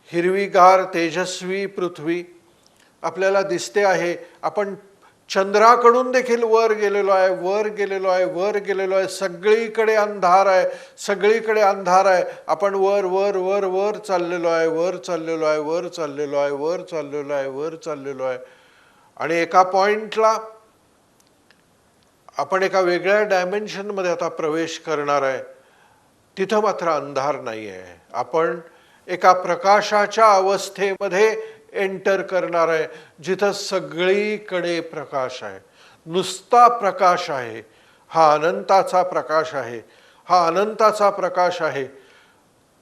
हिरवीगार तेजस्वी पृथ्वी आपल्याला दिसते आहे. आपण चंद्राकडून देखील वर गेलेलो आहे, वर गेलेलो आहे, वर गेलेलो आहे. सगळीकडे अंधार आहे, सगळीकडे अंधार आहे. आपण वर वर वर वर चाललेलो आहे, वर चाललेलो आहे, वर चाललेलो आहे, वर चाललेलो आहे, वर चाललेलो आहे. आणि एका पॉइंटला आपण एका वेगळ्या डायमेन्शनमध्ये आता प्रवेश करणार आहे. तिथं मात्र अंधार नाही आहे. आपण एका प्रकाशाच्या अवस्थेमध्ये एंटर करणार आहे, जिथं सगळीकडे प्रकाश आहे, नुसता प्रकाश आहे. हा अनंताचा प्रकाश आहे, हा अनंताचा प्रकाश आहे.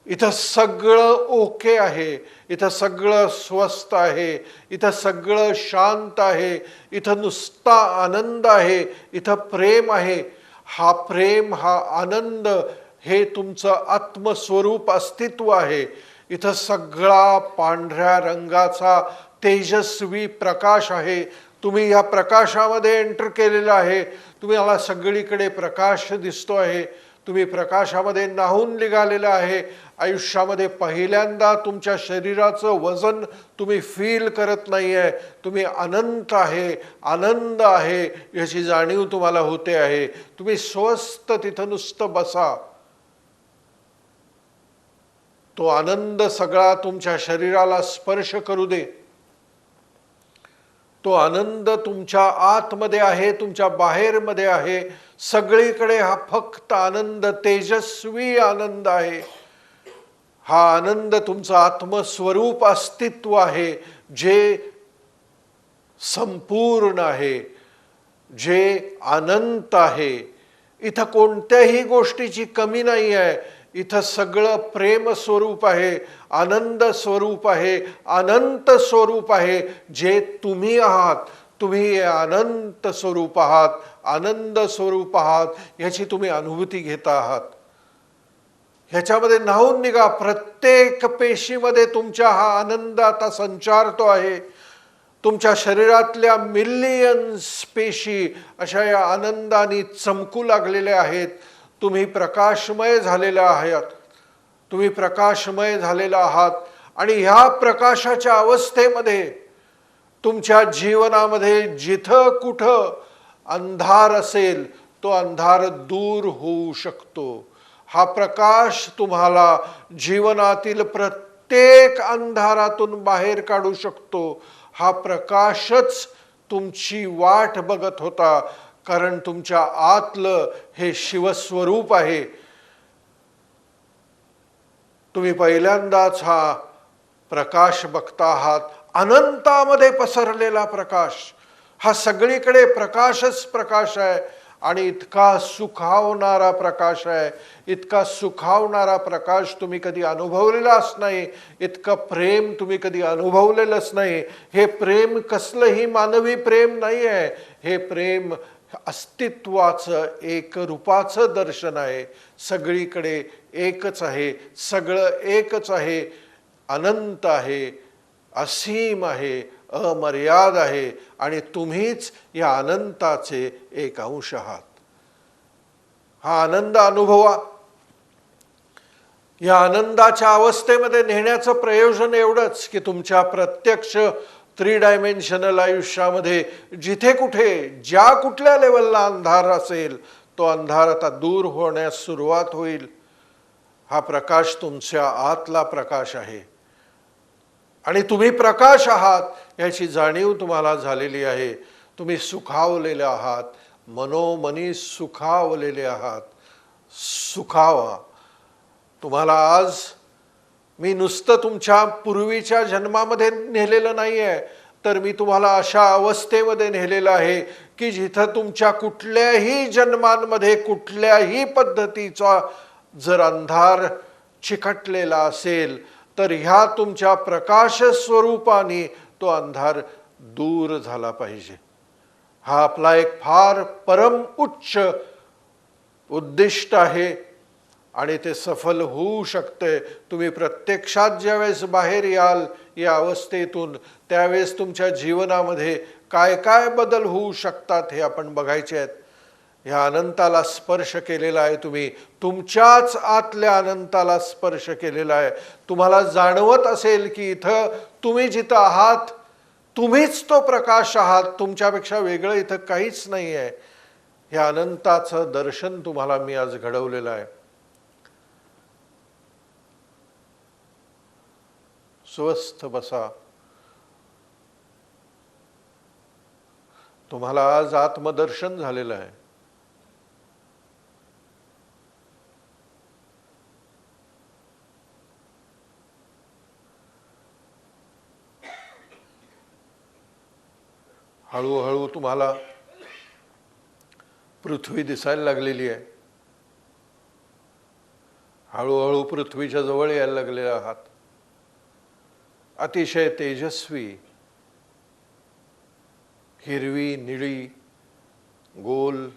इथं सगळं ओके आहे, इथं सगळं स्वस्त आहे, इथं सगळं शांत आहे, इथं नुसता आनंद आहे, इथं प्रेम आहे. हा प्रेम, हा आनंद हे तुमचं आत्मस्वरूप अस्तित्व आहे. इथं सगळा पांढऱ्या रंगाचा तेजस्वी प्रकाश आहे. तुम्ही या प्रकाशामध्ये एंटर केलेला आहे. तुम्हाला सगळीकडे प्रकाश दिसतो आहे. तुम्ही प्रकाशामध्ये न्हाऊन निघालेला आहे. आयुष्यामध्ये पहिल्यांदा तुमच्या शरीराचं वजन तुम्ही फील करत नाही आहे. तुम्ही अनंत आहे, आनंद आहे याची जाणीव तुम्हाला होते आहे. तुम्ही स्वस्थ तिथं नुसतं बसा. तो आनंद सगळा तुमच्या शरीराला स्पर्श करू दे. तो आनंद तुमच्या आतमध्ये आहे, तुमच्या बाहेरमध्ये आहे. सगळीकडे हा फक्त आनंद, तेजस्वी आनंद आहे. हा आनंद तुमचं आत्मस्वरूप अस्तित्व आहे, जे संपूर्ण आहे, जे अनंत आहे. इथं कोणत्याही गोष्टीची कमी नाही आहे. इथं सगळं प्रेम स्वरूप आहे, आनंद स्वरूप आहे, अनंत स्वरूप आहे, जे तुम्ही आहात. तुम्ही अनंत स्वरूप आहात, आनंद स्वरूप आहात. याची तुम्ही अनुभूती घेता आहात. ह्याच्यामध्ये न्हाऊन निघा. प्रत्येक पेशीमध्ये तुमच्या हा आनंद आता संचारतो आहे. तुमच्या शरीरातल्या मिलियन्स पेशी अशा या आनंदाने चमकू लागलेल्या आहेत. तुम्ही प्रकाशमय झालेला आहात, तुम्ही प्रकाशमय झालेला आहात. आणि ह्या प्रकाशाच्या अवस्थेमध्ये तुमच्या जीवनामध्ये जिथं कुठं अंधार असेल, तो अंधार दूर होऊ शकतो. हा प्रकाश तुम्हाला जीवनातील प्रत्येक अंधारातून बाहेर काढू शकतो. हा प्रकाशच तुमची वाट बघत होता, कारण तुमच्या आतलं हे शिवस्वरूप आहे. तुम्ही पहिल्यांदाच हा प्रकाश बघता आहात, अनंतामध्ये पसरलेला प्रकाश. हा सगळीकडे प्रकाशच प्रकाश आहे. आणि इतका सुखावणारा प्रकाश आहे, इतका सुखावणारा प्रकाश तुम्ही कधी अनुभवलेलाच नाही. इतकं प्रेम तुम्ही कधी अनुभवलेलंच नाही. हे प्रेम कसलंही मानवी प्रेम नाही आहे. हे प्रेम अस्तित्वाचं एक रूपाचं दर्शन आहे. सगळीकडे एकच आहे, सगळं एकच आहे, अनंत आहे, असीम आहे, अमर्याद आहे. आणि तुम्हीच या अनंताचे एक अंश आहात. हा आनंद अनुभवा. या आनंदाच्या अवस्थेमध्ये नेण्याचं प्रयोजन एवढंच की तुमच्या प्रत्यक्ष 3 डायमेन्शनल आयुष्यामध्ये जिथे कुठे ज्या कुठल्या लेवलला अंधार असेल, तो अंधार आता दूर होण्यास सुरुवात होईल. हा प्रकाश तुमच्या आतला प्रकाश आहे आणि तुम्ही प्रकाश आहात याची जाणीव तुम्हाला झालेली आहे. तुम्ही सुखावलेले आहात, मनोमनी सुखावलेले आहात. सुखावा. तुम्हाला आज मी नुसतं तुमच्या पूर्वीच्या जन्मामध्ये नेलेलं नाही आहे, तर मी तुम्हाला अशा अवस्थेमध्ये नेलेलं आहे की जिथं तुमच्या कुठल्याही जन्मांमध्ये कुठल्याही पद्धतीचा जर अंधार चिकटलेला असेल, तर ह्या तुमच्या प्रकाश स्वरूपाने तो अंधार दूर झाला पाहिजे. हा आपला एक फार परम उच्च उद्दिष्ट आहे आणि ते सफल होऊ शकते. तुम्ही प्रत्यक्षात ज्यावेळेस बाहेर याल या अवस्थेतून, त्यावेळेस तुमच्या जीवनामध्ये काय काय बदल होऊ शकतात हे आपण बघायचे आहेत. ह्या अनंताला स्पर्श केलेला आहे तुम्ही, तुमच्याच आतल्या अनंताला स्पर्श केलेला आहे. तुम्हाला जाणवत असेल की इथं तुम्ही जिथं आहात तुम्हीच तो प्रकाश आहात, तुमच्यापेक्षा वेगळं इथं काहीच नाही आहे. ह्या अनंताचं दर्शन तुम्हाला मी आज घडवलेलं आहे. स्वस्थ बसा. तुम्हाला आज आत्मदर्शन झालेलं आहे. हळूहळू तुम्हाला पृथ्वी दिसायला लागलेली आहे. हळूहळू पृथ्वीच्या जवळ यायला लागलेले आहात. अतिशय तेजस्वी, हिरवी, निळी, गोल,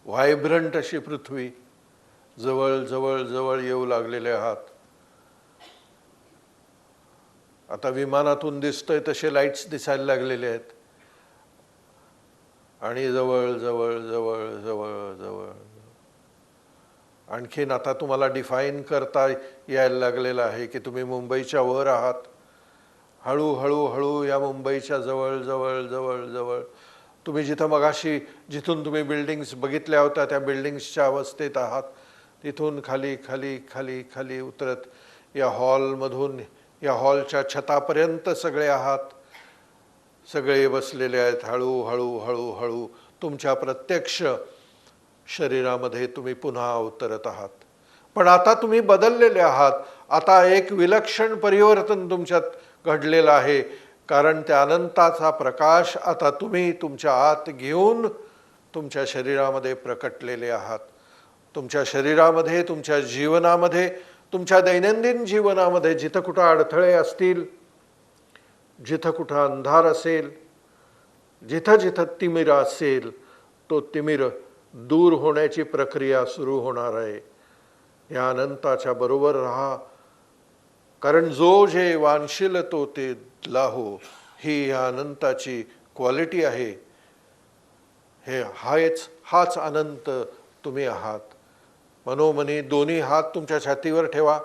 व्हायब्रंट अशी पृथ्वी जवळ जवळ जवळ येऊ लागलेले आहात. आता विमानातून दिसतोय तसे लाईट्स दिसायला लागलेले आहेत. आणि जवळ जवळ जवळ जवळ जवळ आणखीन आता तुम्हाला डिफाईन करता यायला लागलेलं आहे की तुम्ही मुंबईच्या वर आहात. हळूहळू हळू या मुंबईच्या जवळ जवळ जवळ जवळ तुम्ही जिथून तुम्ही बिल्डिंग्स बघितल्या होत्या त्या बिल्डिंग्सच्या अवस्थेत आहात. तिथून खाली खाली खाली खाली उतरत या हॉलमधून या हॉलच्या छतापर्यंत सगळे आहात. सगळे बसलेले आहेत. हळू हळू हळू हळू तुमच्या प्रत्यक्ष शरीरामध्ये तुम्ही पुन्हा उतरत आहात. पण आता तुम्ही बदललेले आहात. आता एक विलक्षण परिवर्तन तुमच्यात घडलेलं आहे. कारण त्या अनंताचा प्रकाश आता तुम्ही तुमच्या आत घेऊन तुमच्या शरीरामध्ये प्रकटलेले आहात. तुमच्या शरीरामध्ये, तुमच्या जीवनामध्ये, तुमच्या दैनंदिन जीवनामध्ये जिथं कुठं अडथळे असतील, जिथं कुठं अंधार असेल, जिथं जिथं तिमिर असेल, तो तिमिर दूर होण्याची प्रक्रिया सुरू होणार आहे. या अनंताच्या बरोबर राहा. कारण जो जे वांशील तो ते लाहो, ही या अनंताची क्वालिटी आहे. हाच अनंत तुम्ही आहात. मनोमनी दोन्ही हात तुमच्या छातीवर ठेवा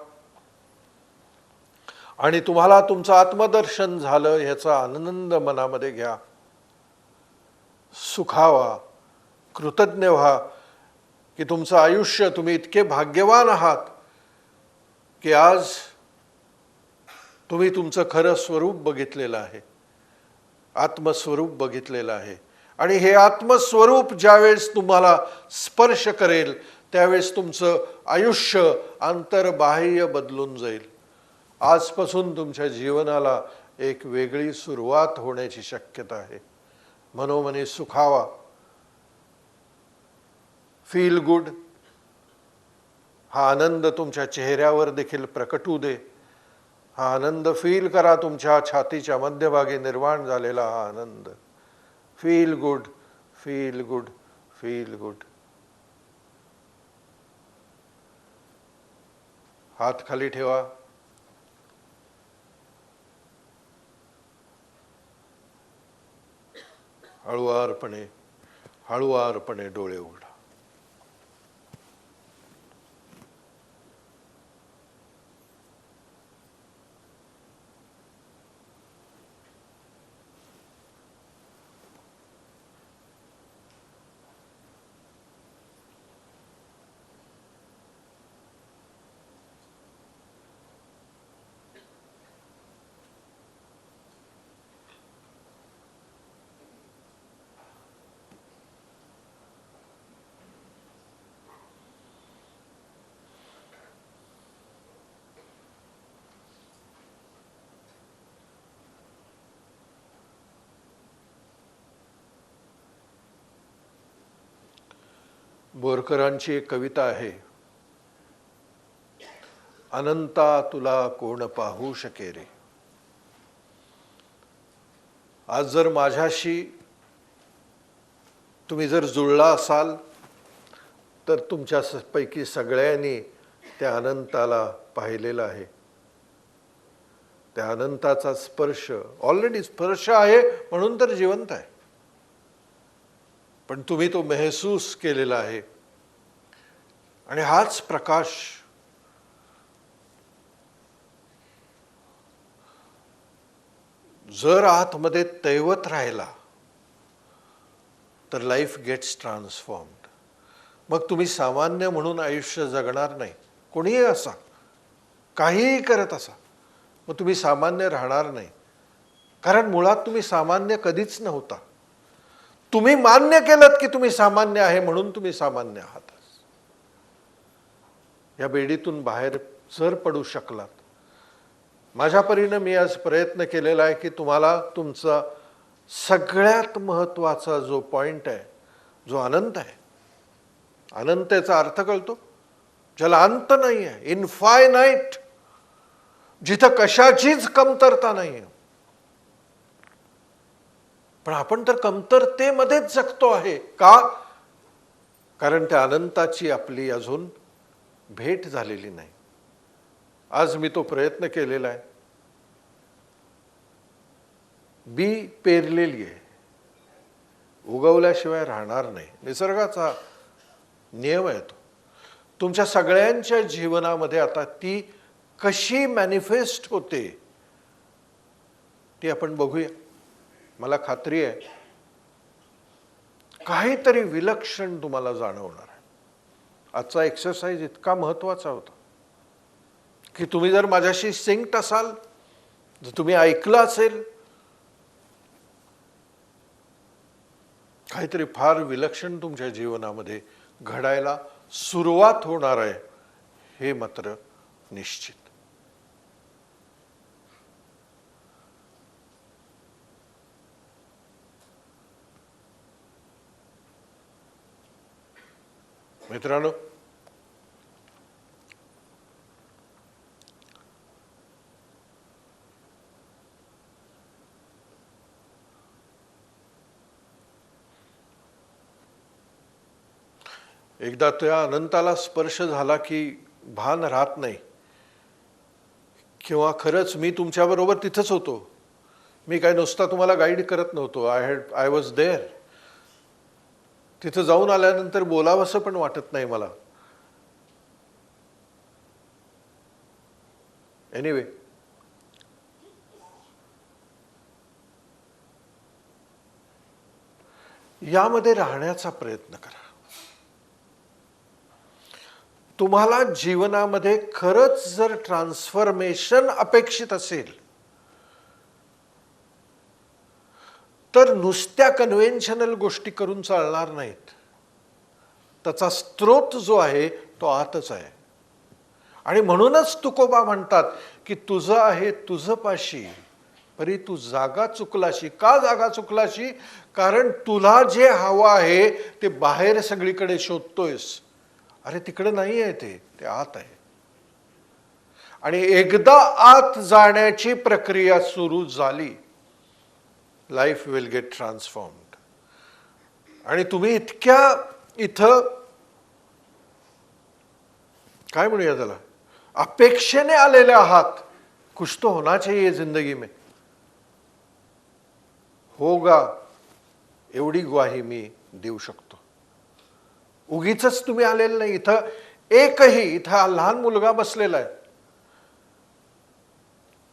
आणि तुम्हाला तुमचं आत्मदर्शन झालं ह्याचा आनंद मनामध्ये घ्या. सुखावा, कृतज्ञ व्हा की तुमचं आयुष्य, तुम्ही इतके भाग्यवान आहात की आज तुम्ही तुमचं खरं स्वरूप बघितलेलं आहे, आत्मस्वरूप बघितलेलं आहे. आणि हे आत्मस्वरूप ज्यावेळेस तुम्हाला स्पर्श करेल त्यावेळेस तुमचं आयुष्य अंतर्बाह्य बदलून जाईल. आजपासून तुमच्या जीवनाला एक वेगळी सुरुवात होण्याची शक्यता आहे. मनोमनी सुखावा, फील गुड. हा आनंद तुमच्या चेहऱ्यावर देखील प्रकट होऊ दे. हा आनंद फील करा. तुमच्या छातीच्या मध्यभागी निर्माण झालेला हा आनंद. Feel good, feel good, feel good. हात खाली ठेवा. हळुवारपणे डोळे उघडा. बोरकरांची एक कविता आहे, अनंता तुला कोण पाहू शके रे. आज जर माझ्याशी तुम्ही जर जुळला असाल तर तुमच्यापैकी सगळ्यांनी त्या अनंताला पाहिलेलं आहे. त्या अनंताचा स्पर्श ऑलरेडी स्पर्श आहे म्हणून तर जिवंत आहे. पण तुम्ही तो महसूस केलेला आहे. आणि हाच प्रकाश जर आतमध्ये दैवत राहिला तर लाईफ गेट्स ट्रान्सफॉर्म्ड. मग तुम्ही सामान्य म्हणून आयुष्य जगणार नाही. कोणीही असा, काहीही करत असा, मग तुम्ही सामान्य राहणार नाही. कारण मुळात तुम्ही सामान्य कधीच नव्हता. तुम्ही मान्य केलं की तुम्ही सामान्य आहे म्हणून तुम्ही सामान्य आहात. या बेडीतून बाहेर जर पडू शकलात, माझ्या परीने मी आज प्रयत्न केलेला आहे की तुम्हाला तुमचा सगळ्यात महत्त्वाचा जो पॉइंट आहे, जो अनंत आहे, अनंताचा अर्थ कळतो, ज्याला अंत नाही आहे, इनफायनाईट, जिथं कशाचीच कमतरता नाही आहे. पण आपण तर कमतरतेमध्येच जगतो आहे. का? कारण त्या अनंताची आपली अजून भेट झालेली नाही. आज मी तो प्रयत्न केलेला आहे. बी पेरलेली आहे, उगवल्याशिवाय राहणार नाही. निसर्गाचा नियम आहे तो. तुमच्या सगळ्यांच्या जीवनामध्ये आता ती कशी मॅनिफेस्ट होते ती आपण बघूया. मला खात्री आहे काहीतरी विलक्षण तुम्हाला जाणवणार आहे. आजचा एक्सरसाइज इतका महत्त्वाचा होता की तुम्ही जर माझ्याशी सिंक्ट असाल, जर तुम्ही ऐकलं असेल, काहीतरी फार विलक्षण तुमच्या जीवनामध्ये घडायला सुरुवात होणार आहे, हे मात्र निश्चित. मित्रांनो, एकदा त्या अनंताला स्पर्श झाला की भान राहत नाही. किंवा खरंच मी तुमच्याबरोबर तिथंच होतो. मी काय नुसता तुम्हाला गाईड करत नव्हतो. I was there. तिथं जाऊन आल्यानंतर बोलावंसं पण वाटत नाही मला. एनिवे, यामध्ये राहण्याचा प्रयत्न करा. तुम्हाला जीवनामध्ये खरंच जर ट्रान्सफॉर्मेशन अपेक्षित असेल तर नुसत्या कन्व्हेन्शनल गोष्टी करून चालणार नाहीत. त्याचा स्रोत जो आहे तो आतच आहे. आणि म्हणूनच तुकोबा म्हणतात की तुझं आहे तुझं पाशी, परी तू जागा चुकलाशी. का जागा चुकलाशी? कारण तुला जे हवं आहे ते बाहेर सगळीकडे शोधतोयस. अरे तिकडे नाही आहे, ते आत आहे. आणि एकदा आत जाण्याची प्रक्रिया सुरू झाली, लाईफ विल गेट ट्रान्सफॉर्म्ड. आणि तुम्ही इथं काय म्हणूया त्याला, अपेक्षेने आलेले आहात. कुछ तो होना चाहिए जिंदगी में, होगा एवढी ग्वाही मी देऊ शकतो. उगीच तुम्ही आलेले नाही. इथं हा लहान मुलगा बसलेला आहे,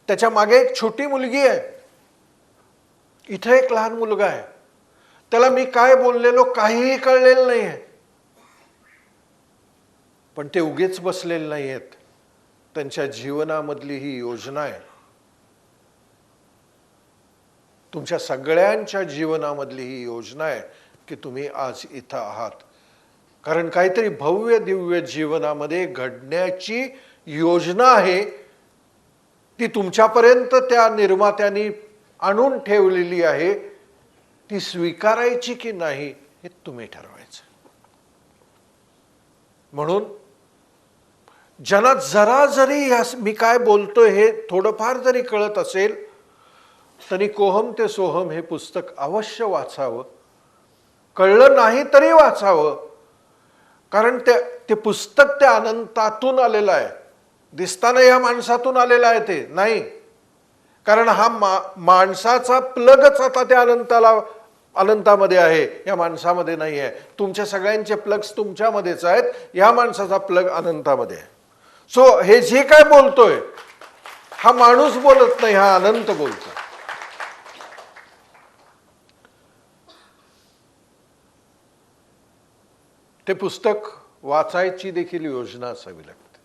त्याच्या मागे एक छोटी मुलगी आहे, इथं एक लहान मुलगा आहे. त्याला मी काय बोललेलो काहीही कळलेलं नाही आहे. पण ते उगीच बसलेले नाही आहेत. त्यांच्या जीवनामधली ही योजना आहे. तुमच्या सगळ्यांच्या जीवनामधली ही योजना आहे की तुम्ही आज इथं आहात. कारण काहीतरी भव्य दिव्य जीवनामध्ये घडण्याची योजना आहे. ती तुमच्यापर्यंत त्या निर्मात्याने आणून ठेवलेली आहे. ती स्वीकारायची की नाही हे तुम्ही ठरवायचं. म्हणून ज्यांना जरा जरी मी काय बोलतोय हे थोडंफार जरी कळत असेल तरी कोहम ते सोहम हे पुस्तक अवश्य वाचावं. कळलं नाही तरी वाचावं. कारण ते पुस्तक त्या अनंतातून आलेलं आहे. दिसताना या माणसातून आलेलं आहे ते नाही. कारण हा माणसाचा प्लगच आता त्या अनंताला अनंतामध्ये आहे, या माणसामध्ये नाही आहे. तुमच्या सगळ्यांचे प्लग्स तुमच्यामध्येच आहेत, या माणसाचा प्लग अनंतामध्ये आहे. सो हे जे काय बोलतोय हा माणूस बोलत नाही, हा अनंत बोलतो. ते पुस्तक वाचायची देखील योजना असावी लागते,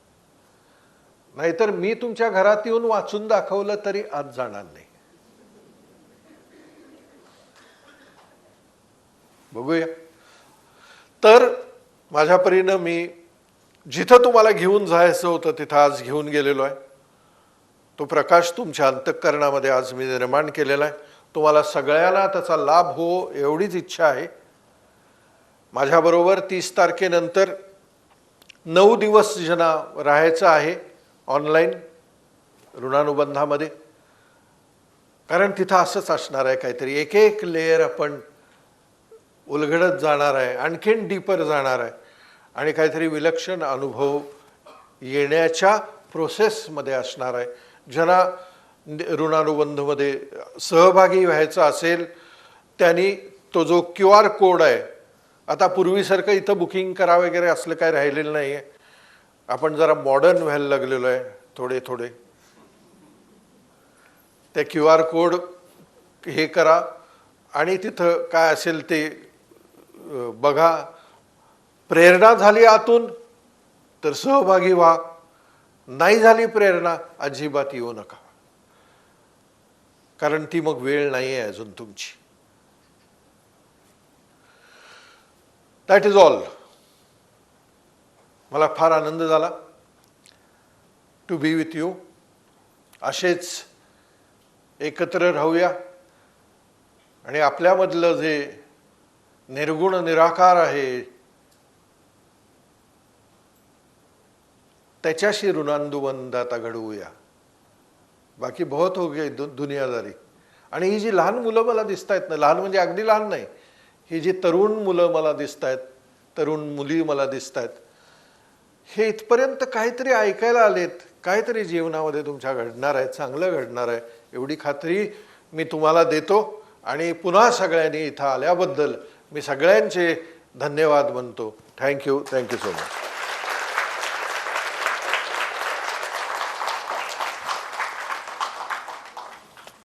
नाहीतर मी तुमच्या घरात येऊन वाचून दाखवलं तरी आज जाणार नाही. बघूया. तर माझ्या परीनं मी जिथं तुम्हाला घेऊन जायचं होतं तिथं आज घेऊन गेलेलो आहे. तो प्रकाश तुमच्या अंतःकरणामध्ये आज मी निर्माण केलेला आहे. तुम्हाला सगळ्यांना त्याचा लाभ हो एवढीच इच्छा आहे. माझ्याबरोबर 30 तारखेनंतर 9 दिवस ज्यांना राहायचं आहे ऑनलाईन ऋणानुबंधामध्ये, कारण तिथं असंच असणार आहे, काहीतरी एक एक लेयर आपण उलगडत जाणार आहे, आणखीन डीपर जाणार आहे आणि काहीतरी विलक्षण अनुभव येण्याच्या प्रोसेसमध्ये असणार आहे. ज्यांना ऋणानुबंधमध्ये सहभागी व्हायचं असेल त्यांनी तो जो QR कोड आहे, आता पूर्वीसारखं इथं बुकिंग करा वगैरे असलं काय राहिलेलं नाही आहे. आपण जरा मॉडर्न व्हायला लागलेलो आहे थोडे थोडे. त्या QR कोड हे करा आणि तिथं काय असेल ते बघा. प्रेरणा झाली आतून तर सहभागी व्हा, नाही झाली प्रेरणा अजिबात येऊ नका, कारण ती मग वेळ नाही आहे अजून तुमची. That is all. मला फार आनंद झाला टू बी विथ यू. असेच एकत्र राहूया आणि आपल्यामधलं जे निर्गुण निराकार आहे त्याच्याशी ऋणानुबंध आता घडवूया. बाकी बहुत हो गई दुनियादारी. आणि ही जी लहान मुलं मला दिसत आहेत ना, लहान म्हणजे अगदी लहान नाही, ही जी तरुण मुलं मला दिसत आहेत, तरुण मुली मला दिसत आहेत, हे इथपर्यंत काहीतरी ऐकायला आलेत, काहीतरी जीवनामध्ये तुमच्या घडणार आहे, चांगलं घडणार आहे एवढी खात्री मी तुम्हाला देतो. आणि पुन्हा सगळ्यांनी इथं आल्याबद्दल मी सगळ्यांचे धन्यवाद म्हणतो. Thank you so much.